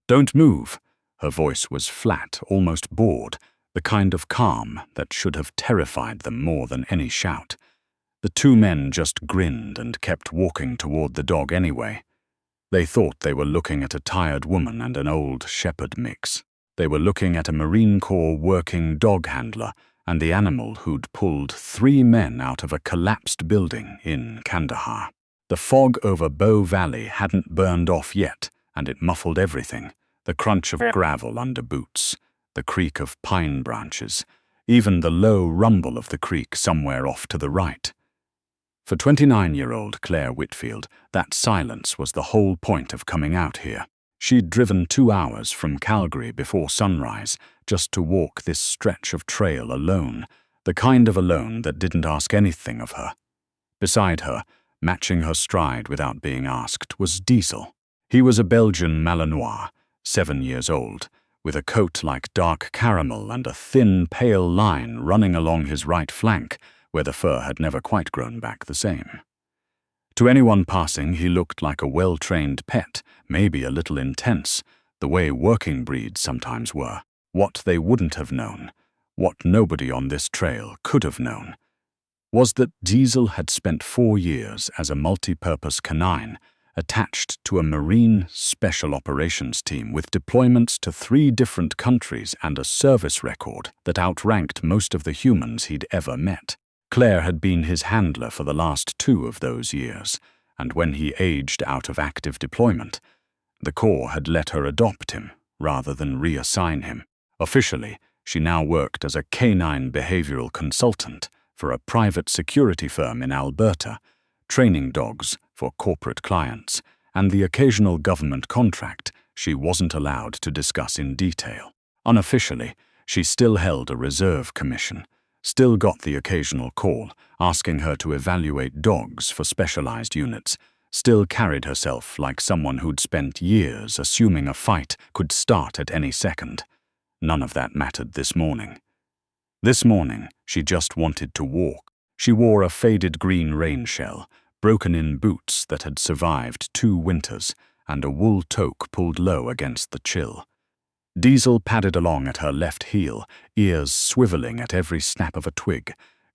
"Don't move." Her voice was flat, almost bored, the kind of calm that should have terrified them more than any shout. The two men just grinned and kept walking toward the dog anyway. They thought they were looking at a tired woman and an old shepherd mix. They were looking at a Marine Corps working dog handler and the animal who'd pulled 3 men out of a collapsed building in Kandahar. The fog over Bow Valley hadn't burned off yet, and it muffled everything: the crunch of gravel under boots, the creak of pine branches, even the low rumble of the creek somewhere off to the right. For 29-year-old Claire Whitfield, that silence was the whole point of coming out here. She'd driven 2 hours from Calgary before sunrise just to walk this stretch of trail alone, the kind of alone that didn't ask anything of her. Beside her, matching her stride without being asked, was Diesel. He was a Belgian Malinois, 7 years old, with a coat like dark caramel and a thin, pale line running along his right flank, where the fur had never quite grown back the same. To anyone passing, he looked like a well-trained pet, maybe a little intense, the way working breeds sometimes were. What they wouldn't have known, what nobody on this trail could have known, was that Diesel had spent 4 years as a multi-purpose canine attached to a Marine Special Operations team with deployments to 3 different countries and a service record that outranked most of the humans he'd ever met. Claire had been his handler for the last 2 of those years, and when he aged out of active deployment, the Corps had let her adopt him rather than reassign him. Officially, she now worked as a canine behavioral consultant for a private security firm in Alberta, training dogs for corporate clients, and the occasional government contract she wasn't allowed to discuss in detail. Unofficially, she still held a reserve commission, still got the occasional call asking her to evaluate dogs for specialized units, still carried herself like someone who'd spent years assuming a fight could start at any second. None of that mattered this morning. This morning, she just wanted to walk. She wore a faded green rain shell, broken-in boots that had survived 2 winters, and a wool toque pulled low against the chill. Diesel padded along at her left heel, ears swiveling at every snap of a twig,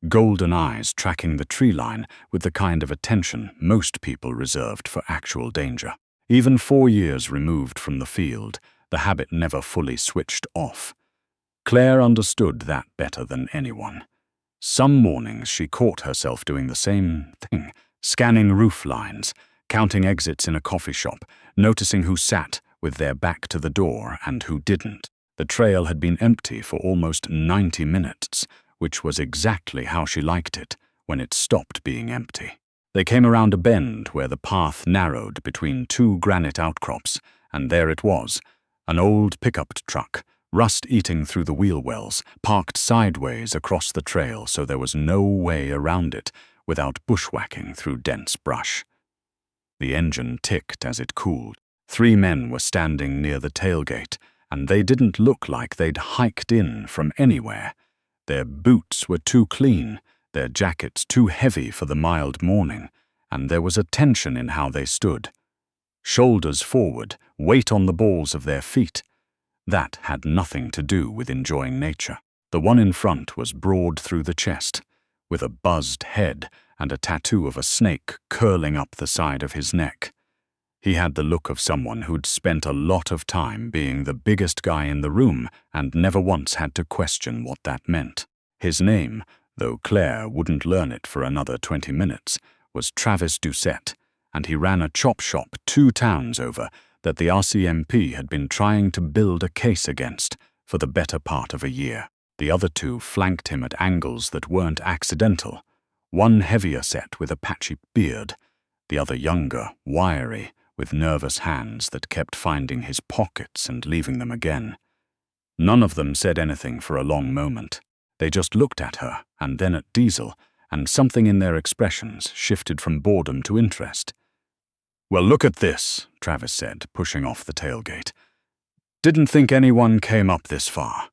golden eyes tracking the tree line with the kind of attention most people reserved for actual danger. Even 4 years removed from the field, the habit never fully switched off. Claire understood that better than anyone. Some mornings she caught herself doing the same thing, scanning roof lines, counting exits in a coffee shop, noticing who sat with their back to the door and who didn't. The trail had been empty for almost 90 minutes, which was exactly how she liked it when it stopped being empty. They came around a bend where the path narrowed between 2 granite outcrops, and there it was, an old pickup truck, rust eating through the wheel wells, parked sideways across the trail so there was no way around it without bushwhacking through dense brush. The engine ticked as it cooled. 3 men were standing near the tailgate, and they didn't look like they'd hiked in from anywhere. Their boots were too clean, their jackets too heavy for the mild morning, and there was a tension in how they stood. Shoulders forward, weight on the balls of their feet. That had nothing to do with enjoying nature. The one in front was broad through the chest, with a buzzed head and a tattoo of a snake curling up the side of his neck. He had the look of someone who'd spent a lot of time being the biggest guy in the room and never once had to question what that meant. His name, though Claire wouldn't learn it for another 20 minutes, was Travis Doucette, and he ran a chop shop 2 towns over that the RCMP had been trying to build a case against for the better part of a year. The other 2 flanked him at angles that weren't accidental, one heavier set with a patchy beard, the other younger, wiry, with nervous hands that kept finding his pockets and leaving them again. None of them said anything for a long moment. They just looked at her and then at Diesel, and something in their expressions shifted from boredom to interest. "Well, look at this," Travis said, pushing off the tailgate. "Didn't think anyone came up this far."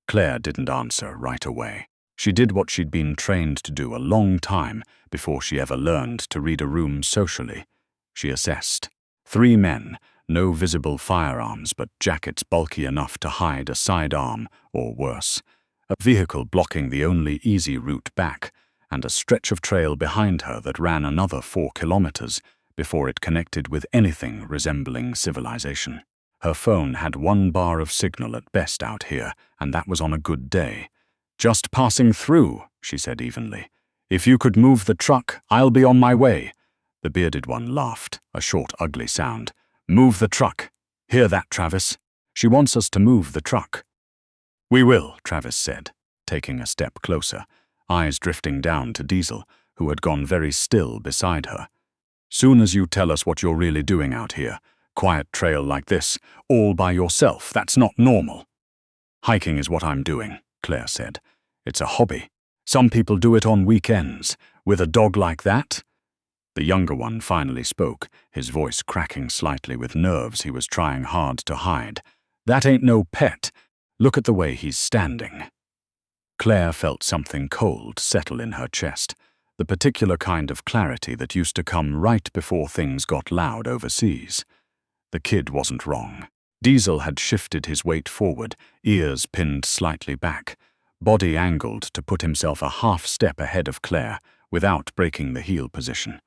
Claire didn't answer right away. She did what she'd been trained to do a long time before she ever learned to read a room socially. She assessed. 3 men, No visible firearms, but jackets bulky enough to hide a sidearm, or worse. A vehicle blocking the only easy route back, and a stretch of trail behind her that ran another 4 kilometers before it connected with anything resembling civilization. Her phone had 1 bar of signal at best out here, and that was on a good day. "Just passing through," she said evenly. "If you could move the truck, I'll be on my way." The bearded one laughed, a short, ugly sound. "Move the truck. Hear that, Travis? She wants us to move the truck." "We will," Travis said, taking a step closer, eyes drifting down to Diesel, who had gone very still beside her. "Soon as you tell us what you're really doing out here, quiet trail like this, all by yourself, that's not normal." "Hiking is what I'm doing," Claire said. "It's a hobby. Some people do it on weekends. With a dog like that?" The younger one finally spoke, his voice cracking slightly with nerves he was trying hard to hide. "That ain't no pet. Look at the way he's standing." Claire felt something cold settle in her chest, the particular kind of clarity that used to come right before things got loud overseas. The kid wasn't wrong. Diesel had shifted his weight forward, ears pinned slightly back, body angled to put himself a half step ahead of Claire without breaking the heel position.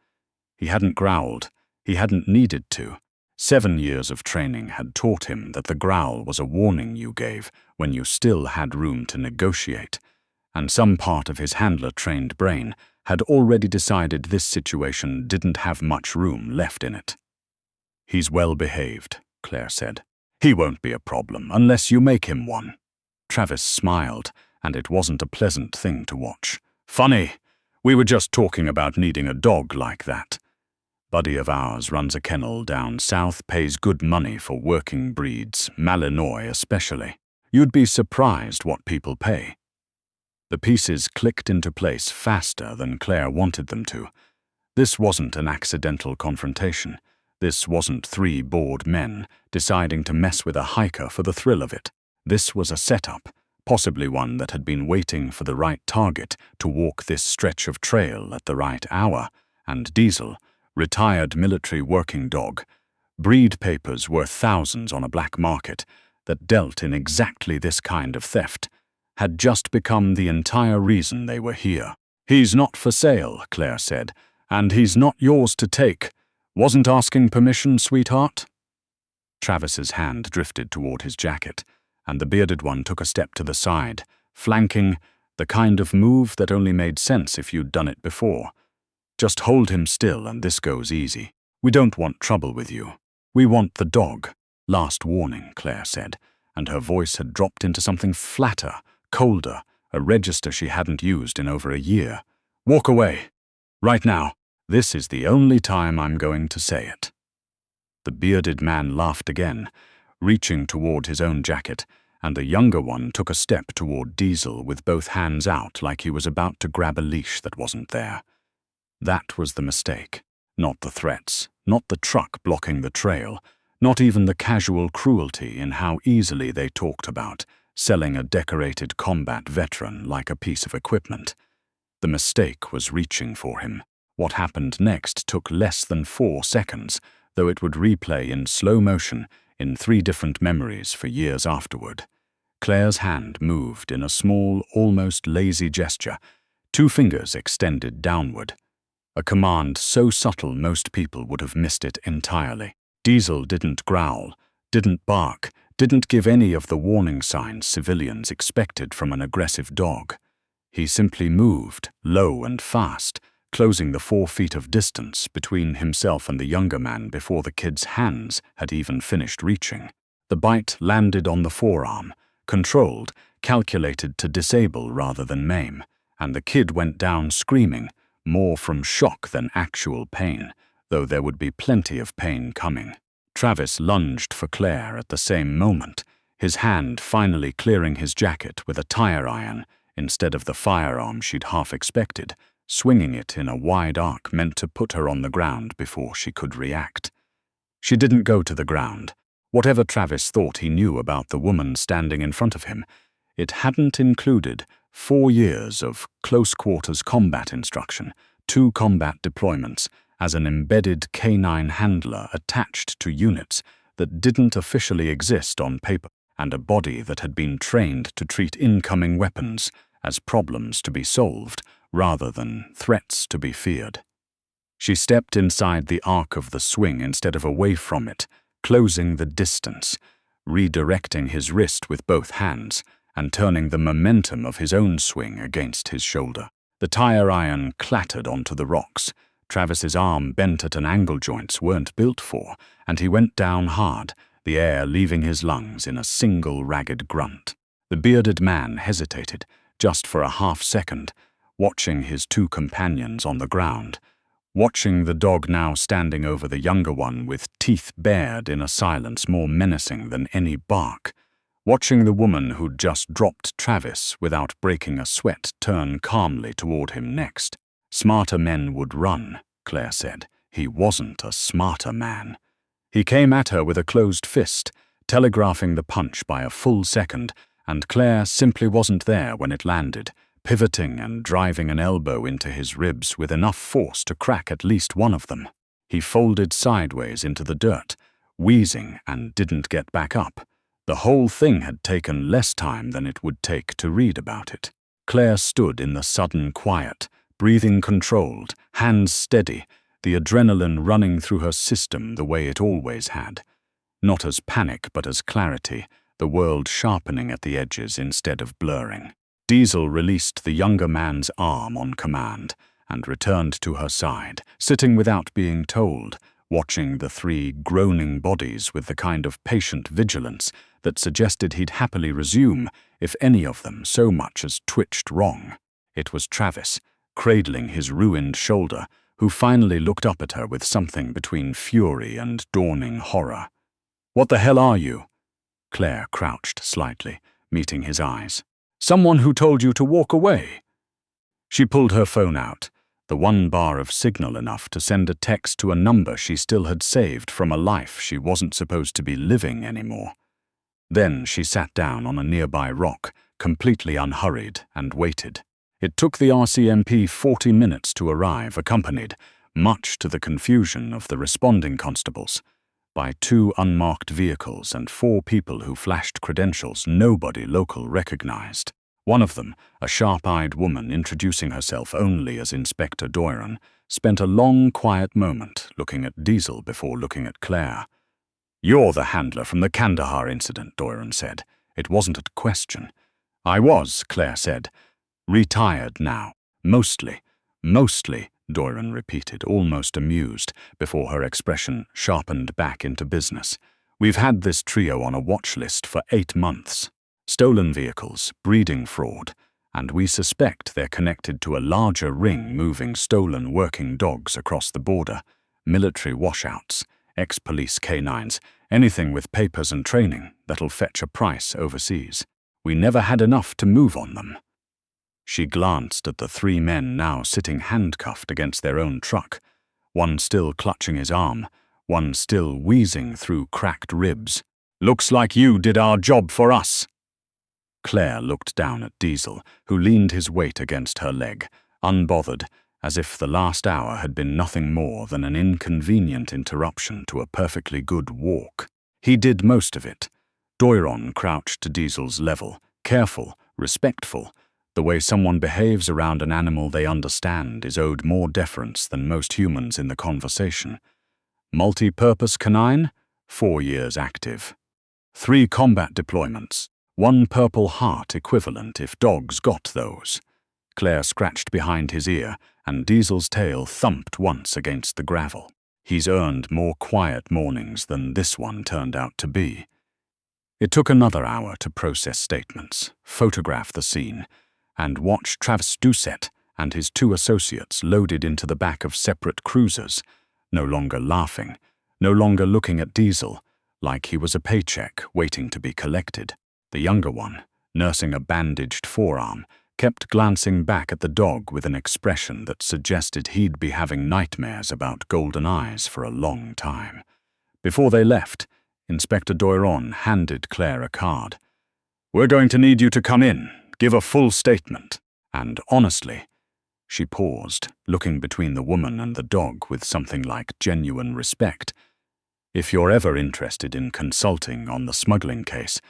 He hadn't growled. He hadn't needed to. 7 years of training had taught him that the growl was a warning you gave when you still had room to negotiate, and some part of his handler-trained brain had already decided this situation didn't have much room left in it. "He's well behaved," Claire said. "He won't be a problem unless you make him one." Travis smiled, and it wasn't a pleasant thing to watch. "Funny. We were just talking about needing a dog like that. Buddy of ours runs a kennel down south, pays good money for working breeds, Malinois especially. You'd be surprised what people pay." The pieces clicked into place faster than Claire wanted them to. This wasn't an accidental confrontation. This wasn't 3 bored men deciding to mess with a hiker for the thrill of it. This was a setup, possibly one that had been waiting for the right target to walk this stretch of trail at the right hour, and Diesel, retired military working dog, breed papers worth thousands on a black market that dealt in exactly this kind of theft, had just become the entire reason they were here. "He's not for sale," Claire said, "and he's not yours to take. Wasn't asking permission, sweetheart?" Travis's hand drifted toward his jacket, and the bearded one took a step to the side, flanking, the kind of move that only made sense if you'd done it before. "Just hold him still and this goes easy. We don't want trouble with you. We want the dog." "Last warning," Claire said, and her voice had dropped into something flatter, colder, a register she hadn't used in over a year. "Walk away. Right now. This is the only time I'm going to say it." The bearded man laughed again, reaching toward his own jacket, and the younger one took a step toward Diesel with both hands out like he was about to grab a leash that wasn't there. That was the mistake. Not the threats, not the truck blocking the trail, not even the casual cruelty in how easily they talked about selling a decorated combat veteran like a piece of equipment. The mistake was reaching for him. What happened next took less than 4 seconds, though it would replay in slow motion in 3 different memories for years afterward. Claire's hand moved in a small, almost lazy gesture, 2 fingers extended downward. A command so subtle most people would have missed it entirely. Diesel didn't growl, didn't bark, didn't give any of the warning signs civilians expected from an aggressive dog. He simply moved, low and fast, closing the 4 feet of distance between himself and the younger man before the kid's hands had even finished reaching. The bite landed on the forearm, controlled, calculated to disable rather than maim, and the kid went down screaming, more from shock than actual pain, though there would be plenty of pain coming. Travis lunged for Claire at the same moment, his hand finally clearing his jacket with a tire iron instead of the firearm she'd half expected, swinging it in a wide arc meant to put her on the ground before she could react. She didn't go to the ground. Whatever Travis thought he knew about the woman standing in front of him, it hadn't included 4 years of close-quarters combat instruction, 2 combat deployments, as an embedded canine handler attached to units that didn't officially exist on paper, and a body that had been trained to treat incoming weapons as problems to be solved rather than threats to be feared. She stepped inside the arc of the swing instead of away from it, closing the distance, redirecting his wrist with both hands, and turning the momentum of his own swing against his shoulder. The tire iron clattered onto the rocks. Travis's arm bent at an angle joints weren't built for, and he went down hard, the air leaving his lungs in a single ragged grunt. The bearded man hesitated, just for a half-second, watching his two companions on the ground, watching the dog now standing over the younger one with teeth bared in a silence more menacing than any bark, watching the woman who'd just dropped Travis without breaking a sweat turn calmly toward him next. Smarter men would run, Claire said. He wasn't a smarter man. He came at her with a closed fist, telegraphing the punch by a full second, and Claire simply wasn't there when it landed, pivoting and driving an elbow into his ribs with enough force to crack at least one of them. He folded sideways into the dirt, wheezing, and didn't get back up. The whole thing had taken less time than it would take to read about it. Claire stood in the sudden quiet, breathing controlled, hands steady, the adrenaline running through her system the way it always had. Not as panic, but as clarity, the world sharpening at the edges instead of blurring. Diesel released the younger man's arm on command and returned to her side, sitting without being told, watching the three groaning bodies with the kind of patient vigilance that suggested he'd happily resume if any of them so much as twitched wrong. It was Travis, cradling his ruined shoulder, who finally looked up at her with something between fury and dawning horror. "What the hell are you?" Claire crouched slightly, meeting his eyes. "Someone who told you to walk away." She pulled her phone out, the one bar of signal enough to send a text to a number she still had saved from a life she wasn't supposed to be living anymore. Then she sat down on a nearby rock, completely unhurried, and waited. It took the RCMP 40 minutes to arrive, accompanied, much to the confusion of the responding constables, by 2 unmarked vehicles and 4 people who flashed credentials nobody local recognized. One of them, a sharp-eyed woman introducing herself only as Inspector Doiron, spent a long, quiet moment looking at Diesel before looking at Claire. "You're the handler from the Kandahar incident," Doiron said. It wasn't a question. "I was," Claire said. "Retired now. Mostly, Doiron repeated, almost amused, before her expression sharpened back into business. "We've had this trio on a watch list for 8 months. Stolen vehicles, breeding fraud, and we suspect they're connected to a larger ring moving stolen working dogs across the border, military washouts, ex-police canines, anything with papers and training that'll fetch a price overseas. We never had enough to move on them." She glanced at the 3 men now sitting handcuffed against their own truck, one still clutching his arm, one still wheezing through cracked ribs. "Looks like you did our job for us." Claire looked down at Diesel, who leaned his weight against her leg, unbothered, as if the last hour had been nothing more than an inconvenient interruption to a perfectly good walk. He did most of it. Doiron crouched to Diesel's level, careful, respectful. The way someone behaves around an animal they understand is owed more deference than most humans in the conversation. Multi-Purpose Canine, 4 years active. 3 combat deployments, 1 Purple Heart equivalent if dogs got those. Claire scratched behind his ear, and Diesel's tail thumped once against the gravel. He's earned more quiet mornings than this one turned out to be. It took another hour to process statements, photograph the scene, and watch Travis Doucette and his 2 associates loaded into the back of separate cruisers, no longer laughing, no longer looking at Diesel like he was a paycheck waiting to be collected. The younger one, nursing a bandaged forearm, kept glancing back at the dog with an expression that suggested he'd be having nightmares about golden eyes for a long time. Before they left, Inspector Doiron handed Claire a card. "We're going to need you to come in, give a full statement, and honestly—" She paused, looking between the woman and the dog with something like genuine respect. If you're ever interested in consulting on the smuggling case,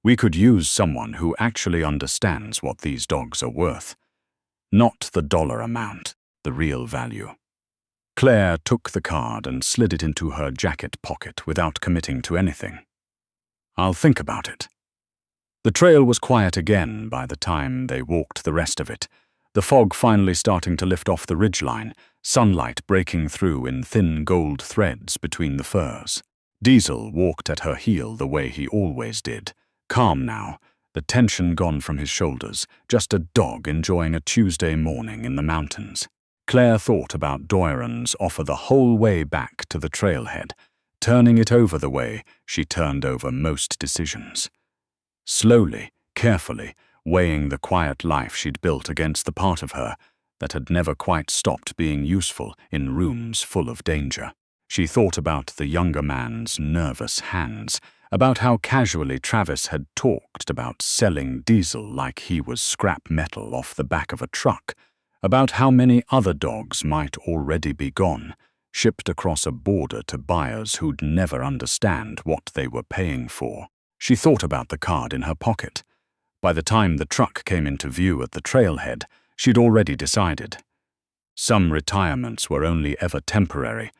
we could use someone who actually understands what these dogs are worth. Not the dollar amount, the real value. Claire took the card and slid it into her jacket pocket without committing to anything. I'll think about it. The trail was quiet again by the time they walked the rest of it, the fog finally starting to lift off the ridgeline, sunlight breaking through in thin gold threads between the firs. Diesel walked at her heel the way he always did, calm now, the tension gone from his shoulders, just a dog enjoying a Tuesday morning in the mountains. Claire thought about Doiron's offer the whole way back to the trailhead, turning it over the way she turned over most decisions. Slowly, carefully, weighing the quiet life she'd built against the part of her that had never quite stopped being useful in rooms full of danger. She thought about the younger man's nervous hands, about how casually Travis had talked about selling Diesel like he was scrap metal off the back of a truck, about how many other dogs might already be gone, shipped across a border to buyers who'd never understand what they were paying for. She thought about the card in her pocket. By the time the truck came into view at the trailhead, she'd already decided. Some retirements were only ever temporary,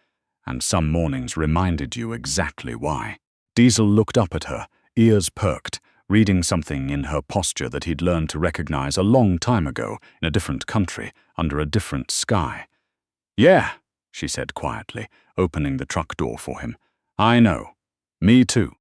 and some mornings reminded you exactly why. Diesel looked up at her, ears perked, reading something in her posture that he'd learned to recognize a long time ago in a different country, under a different sky. "Yeah," she said quietly, opening the truck door for him. "I know. Me too."